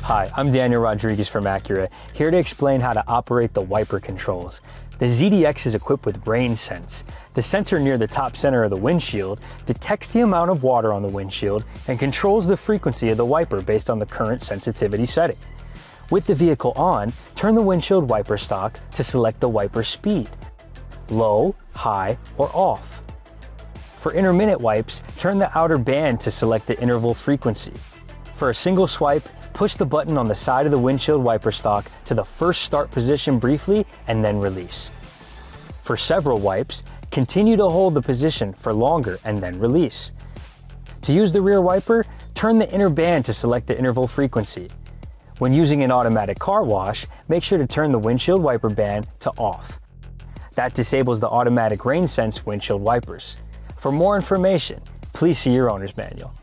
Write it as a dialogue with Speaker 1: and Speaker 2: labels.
Speaker 1: Hi, I'm Daniel Rodriguez from Acura, here to explain how to operate the wiper controls. The ZDX is equipped with rain sense. The sensor near the top center of the windshield detects the amount of water on the windshield and controls the frequency of the wiper based on the current sensitivity setting. With the vehicle on, turn the windshield wiper stalk to select the wiper speed, low, high, or off. For intermittent wipes, turn the outer band to select the interval frequency. For a single swipe, push the button on the side of the windshield wiper stalk to the first start position briefly and then release. For several wipes, continue to hold the position for longer and then release. To use the rear wiper, turn the inner band to select the interval frequency. When using an automatic car wash, make sure to turn the windshield wiper band to off. That disables the automatic rain sense windshield wipers. For more information, please see your owner's manual.